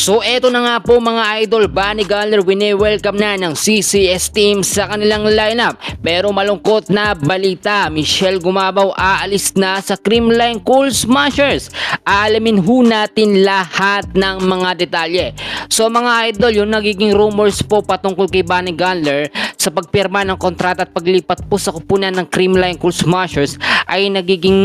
So eto na nga po mga idol, Bunny Galler wini-welcome na ng CCS team sa kanilang lineup. Pero malungkot na balita, Michelle Gumabaw aalis na sa Creamline Cool Smashers. Alamin ho natin lahat ng mga detalye. So mga idol, yung nagiging rumors po patungkol kay Bunny Galler sa pagpirma ng kontrata at paglipat po sa kupunan ng Creamline Cool Smashers ay nagiging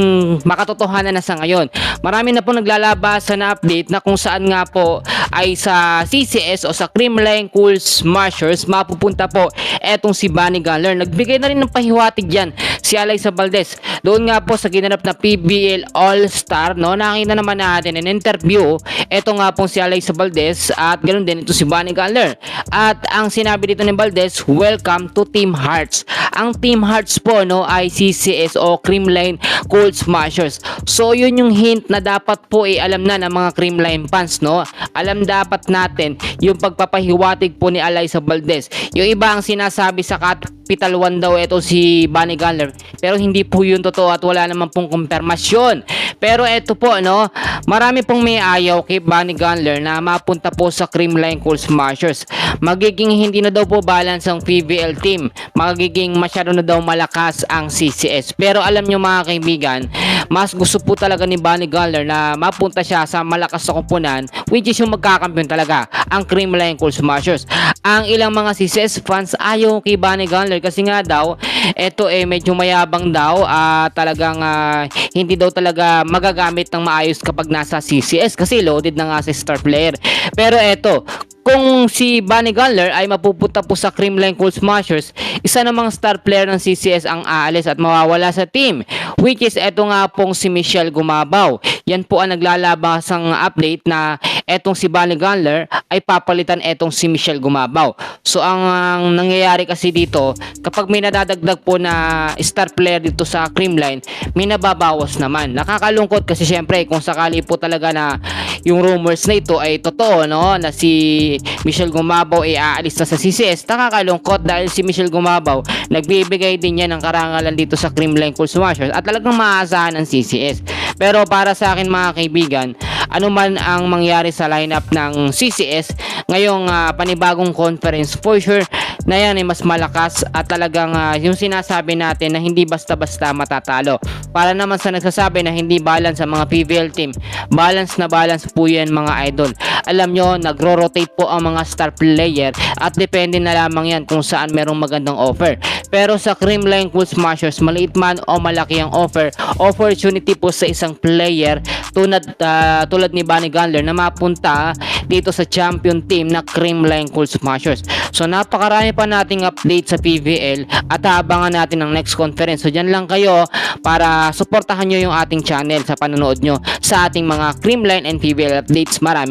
makatotohanan na sa ngayon. Marami na po naglalabasan na update na kung saan nga po ay sa CCS o sa Creamline Cool Smashers mapupunta po etong si Bunny Galler. Nagbigay na rin ng pahiwatig yan si Alyssa Valdez doon nga po sa ginanap na PBL All-Star, no? Nakita naman natin in interview eto nga po si Alyssa Valdez at ganoon din ito si Bunny Galler. At ang sinabi dito ni Valdez, welcome to Team Hearts. Ang Team Hearts po, no, ay CCS o Creamline Cool Smashers. So yun yung hint na dapat po alam na ng mga Creamline fans, no? Alam dapat natin yung pagpapahiwatig po ni Alyssa Valdez. Yung iba ang sinasabi sa Capital One daw ito si Bunny Galler, pero hindi po yun totoo at wala naman pong kumpirmasyon. Pero ito po, no, marami pong may ayaw kay Bunny Galler na mapunta po sa Creamline Cool Smashers. Magiging hindi na daw po balance ang PBL team. Magiging masyado na daw malakas ang CCS. Pero alam nyo mga kaibigan, mas gusto po talaga ni Bunny Galler na mapunta siya sa malakas na kupunan, which is yung magkakampiyon talaga, ang Creamline Cool Smashers. Ang ilang mga CCS fans ayaw kay Bunny Galler kasi nga daw, eto medyo mayabang daw, talagang hindi daw talaga magagamit ng maayos kapag nasa CCS kasi loaded na nga sa star player. Pero eto, kung si Bunny Galler ay mapupunta po sa Creamline Cool Smashers, isa namang star player ng CCS ang aalis at mawawala sa team, which is eto nga pong si Michelle Gumabaw. Yan po ang naglalabasang update na etong si Bunny Galler ay papalitan etong si Michelle Gumabaw. So ang nangyayari kasi dito, kapag may nadadagdag po na star player dito sa Creamline, may nababawas naman. Nakakalungkot kasi syempre kung sakali po talaga na yung rumors na ito ay totoo, no, na si Michelle Gumabaw ay aalis na sa CCS, nakakalungkot dahil si Michelle Gumabaw nagbibigay din yan ng karangalan dito sa Creamline Cool Smashers at talagang maaasahan ang CCS. Pero para sa akin mga kaibigan, ano man ang mangyari sa lineup ng CCS ngayong panibagong conference, for sure na yan ay mas malakas at talagang yung sinasabi natin na hindi basta-basta matatalo. Para naman sa nagsasabi na hindi balance sa mga PBL team, balance na balance po yan mga idol. Alam nyo, nagro-rotate po ang mga star player at depende na lamang yan kung saan merong magandang offer. Pero sa Creamline Cool Smashers, maliit man o malaki ang offer, opportunity po sa isang player tulad ni Bunny Galler na mapunta dito sa champion team na Creamline Cool Smashers. So napakarami pa nating update sa PBL at abangan natin ang next conference. So dyan lang kayo para suportahan nyo yung ating channel sa panonood nyo sa ating mga Creamline and PBL updates. Maraming